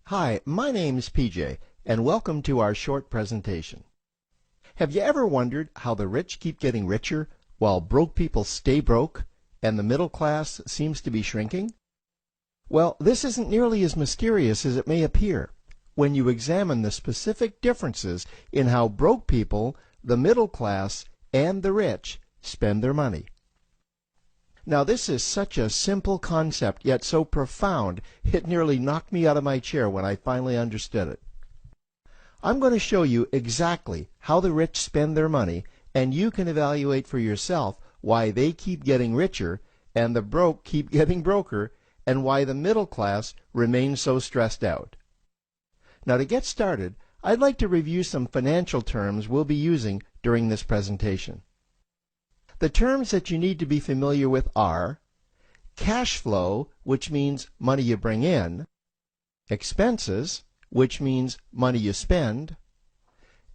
Hi, my name's PJ, and welcome to our short presentation. Have you ever wondered how the rich keep getting richer while broke people stay broke and the middle class seems to be shrinking? Well, this isn't nearly as mysterious as it may appear when you examine the specific differences in how broke people, the middle class, and the rich spend their money. Now, this is such a simple concept, yet so profound, it nearly knocked me out of my chair when I finally understood it. I'm going to show you exactly how the rich spend their money, and you can evaluate for yourself why they keep getting richer and the broke keep getting broker, and why the middle class remains so stressed out. Now, to get started, I'd like to review some financial terms we'll be using during this presentation. The terms that you need to be familiar with are cash flow, which means money you bring in, expenses, which means money you spend,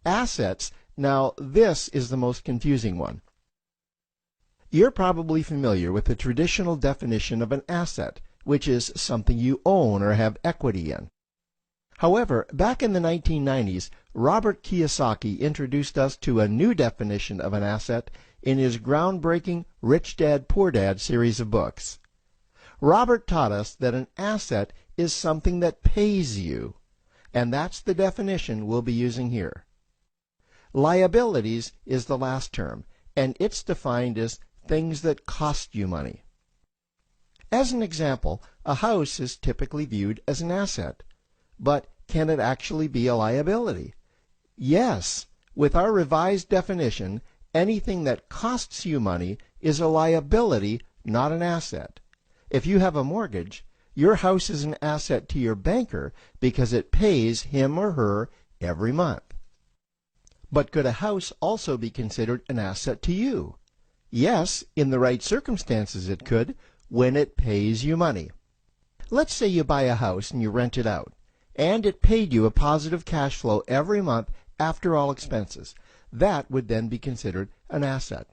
assets. Now, this is the most confusing one. You're probably familiar with the traditional definition of an asset, which is something you own or have equity in. However, back in the 1990s, Robert Kiyosaki introduced us to a new definition of an asset in his groundbreaking Rich Dad, Poor Dad series of books. Robert taught us that an asset is something that pays you, and that's the definition we'll be using here. Liabilities is the last term, and it's defined as things that cost you money. As an example, a house is typically viewed as an asset, but can it actually be a liability? Yes, with our revised definition, anything that costs you money is a liability, not an asset. If you have a mortgage, your house is an asset to your banker because it pays him or her every month. But could a house also be considered an asset to you? Yes, in the right circumstances it could, when it pays you money. Let's say you buy a house and you rent it out, and it paid you a positive cash flow every month after all expenses. That would then be considered an asset.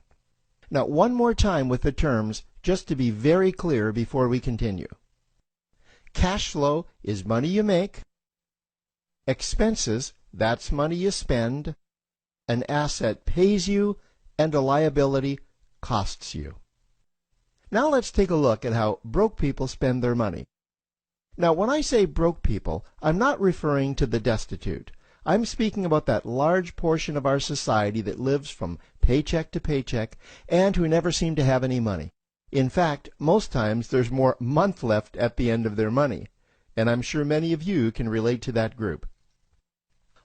Now, one more time with the terms, just to be very clear before we continue. Cash flow is money you make. Expenses, that's money you spend. An asset pays you, and a liability costs you. Now let's take a look at how broke people spend their money. Now, when I say broke people, I'm not referring to the destitute. I'm speaking about that large portion of our society that lives from paycheck to paycheck and who never seem to have any money. In fact, most times there's more month left at the end of their money, and I'm sure many of you can relate to that group.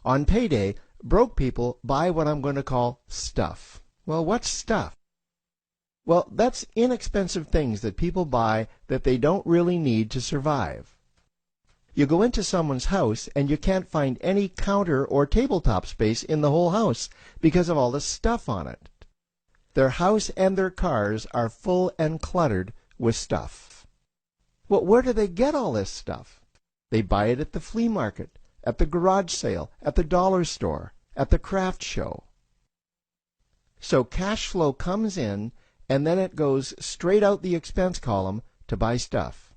On payday, broke people buy what I'm going to call stuff. Well, what's stuff? Well, that's inexpensive things that people buy that they don't really need to survive. You go into someone's house and you can't find any counter or tabletop space in the whole house because of all the stuff on it. Their house and their cars are full and cluttered with stuff. Well, where do they get all this stuff? They buy it at the flea market, at the garage sale, at the dollar store, at the craft show. So cash flow comes in and then it goes straight out the expense column to buy stuff.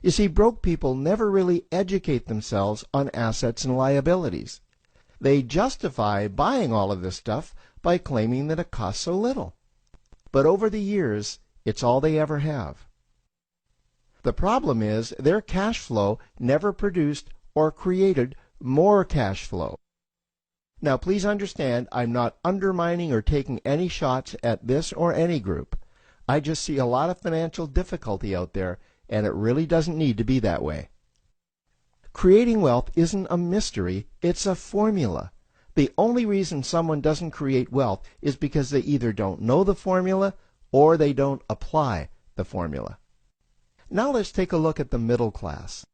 You see, broke people never really educate themselves on assets and liabilities. They justify buying all of this stuff by claiming that it costs so little. But over the years, it's all they ever have. The problem is their cash flow never produced or created more cash flow. Now, please understand, I'm not undermining or taking any shots at this or any group. I just see a lot of financial difficulty out there, and it really doesn't need to be that way. Creating wealth isn't a mystery, it's a formula. The only reason someone doesn't create wealth is because they either don't know the formula or they don't apply the formula. Now let's take a look at the middle class.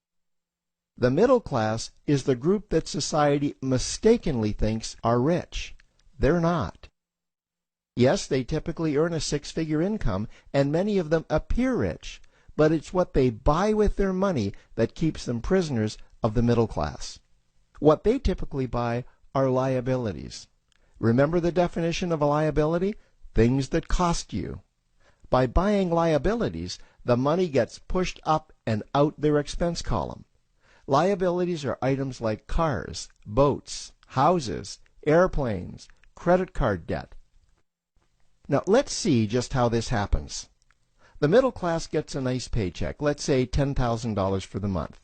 The middle class is the group that society mistakenly thinks are rich. They're not. Yes, they typically earn a six-figure income, and many of them appear rich. But it's what they buy with their money that keeps them prisoners of the middle class. What they typically buy are liabilities. Remember the definition of a liability? Things that cost you. By buying liabilities, the money gets pushed up and out their expense column. Liabilities are items like cars, boats, houses, airplanes, credit card debt. Now let's see just how this happens. The middle class gets a nice paycheck, let's say $10,000 for the month.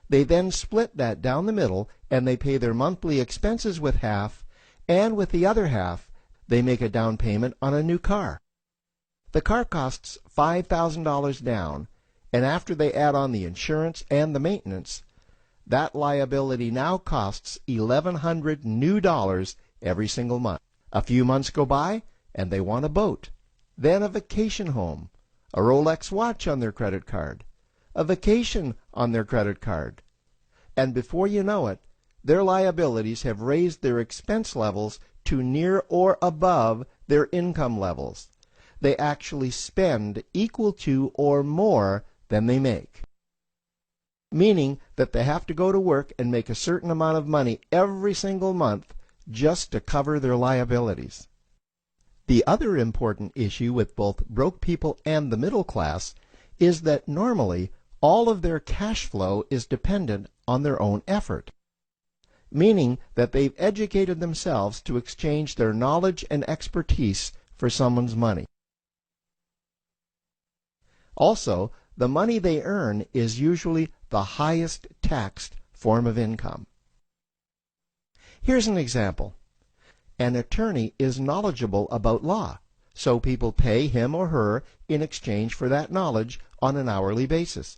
They then split that down the middle and they pay their monthly expenses with half, and with the other half they make a down payment on a new car. The car costs $5,000 down, and after they add on the insurance and the maintenance, that liability now costs $1,100 new dollars every single month. A few months go by and they want a boat, then a vacation home, a Rolex watch on their credit card, a vacation on their credit card, and before you know it, their liabilities have raised their expense levels to near or above their income levels. They actually spend equal to or more than they make, meaning that they have to go to work and make a certain amount of money every single month just to cover their liabilities. The other important issue with both broke people and the middle class is that normally all of their cash flow is dependent on their own effort, meaning that they've educated themselves to exchange their knowledge and expertise for someone's money. Also, the money they earn is usually the highest taxed form of income. Here's an example. An attorney is knowledgeable about law, so people pay him or her in exchange for that knowledge on an hourly basis.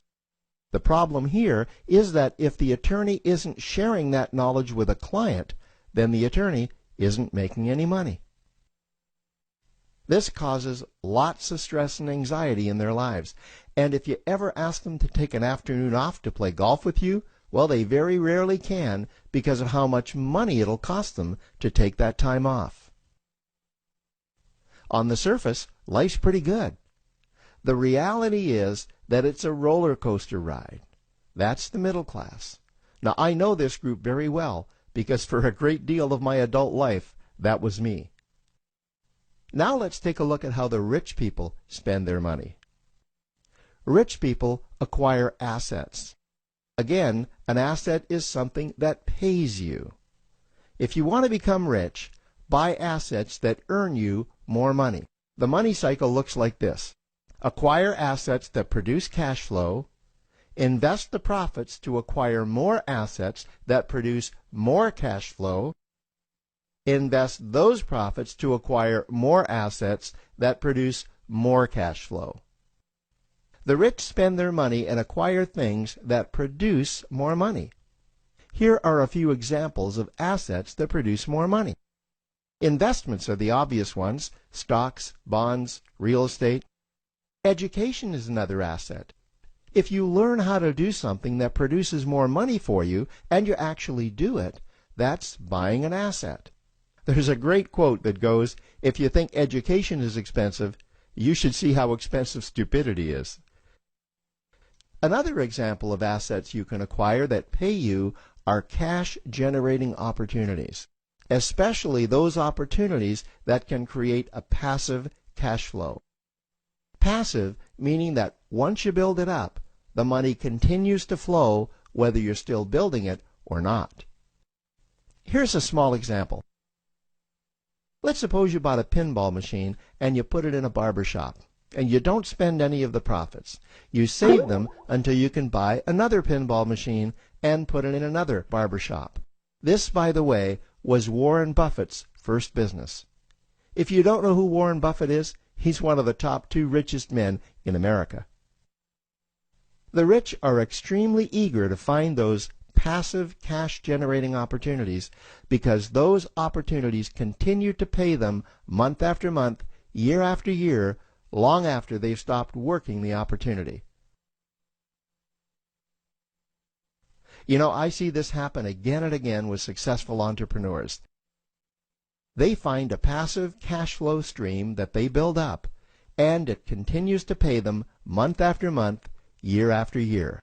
The problem here is that if the attorney isn't sharing that knowledge with a client, then the attorney isn't making any money. This causes lots of stress and anxiety in their lives, and if you ever ask them to take an afternoon off to play golf with you, well, they very rarely can because of how much money it'll cost them to take that time off. On the surface, life's pretty good. The reality is that it's a roller coaster ride. That's the middle class. Now, I know this group very well because for a great deal of my adult life, that was me. Now let's take a look at how the rich people spend their money. Rich people acquire assets. Again, an asset is something that pays you. If you want to become rich, buy assets that earn you more money. The money cycle looks like this. Acquire assets that produce cash flow, invest the profits to acquire more assets that produce more cash flow, invest those profits to acquire more assets that produce more cash flow. The rich spend their money and acquire things that produce more money. Here are a few examples of assets that produce more money. Investments are the obvious ones: stocks, bonds, real estate. Education is another asset. If you learn how to do something that produces more money for you and you actually do it, that's buying an asset. There's a great quote that goes, "If you think education is expensive, you should see how expensive stupidity is." Another example of assets you can acquire that pay you are cash-generating opportunities, especially those opportunities that can create a passive cash flow. Passive meaning that once you build it up, the money continues to flow whether you're still building it or not. Here's a small example. Let's suppose you bought a pinball machine and you put it in a barber shop, and you don't spend any of the profits. You save them until you can buy another pinball machine and put it in another barber shop. This, by the way, was Warren Buffett's first business. If you don't know who Warren Buffett is, he's one of the top 2 richest men in America. The rich are extremely eager to find those passive cash-generating opportunities because those opportunities continue to pay them month after month, year after year, long after they've stopped working the opportunity. You know, I see this happen again and again with successful entrepreneurs. They find a passive cash flow stream that they build up, and it continues to pay them month after month, year after year.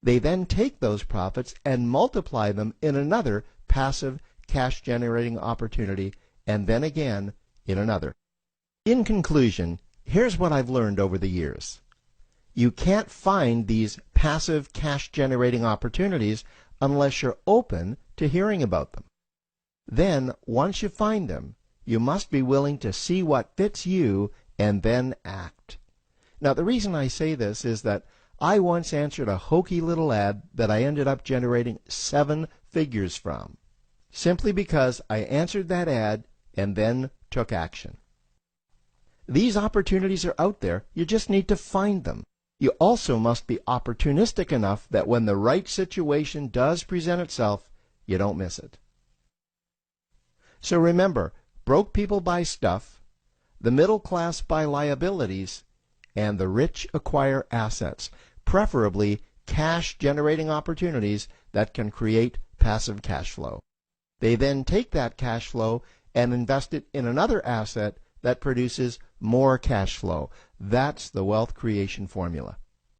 They then take those profits and multiply them in another passive cash-generating opportunity, and then again in another. In conclusion, here's what I've learned over the years. You can't find these passive cash generating opportunities unless you're open to hearing about them. Then, once you find them, you must be willing to see what fits you and then act. Now, the reason I say this is that I once answered a hokey little ad that I ended up generating 7 figures from, simply because I answered that ad and then took action. These opportunities are out there, you just need to find them. You also must be opportunistic enough that when the right situation does present itself, you don't miss it. So remember, broke people buy stuff, the middle class buy liabilities, and the rich acquire assets, preferably cash-generating opportunities that can create passive cash flow. They then take that cash flow and invest it in another asset that produces more cash flow. That's the wealth creation formula.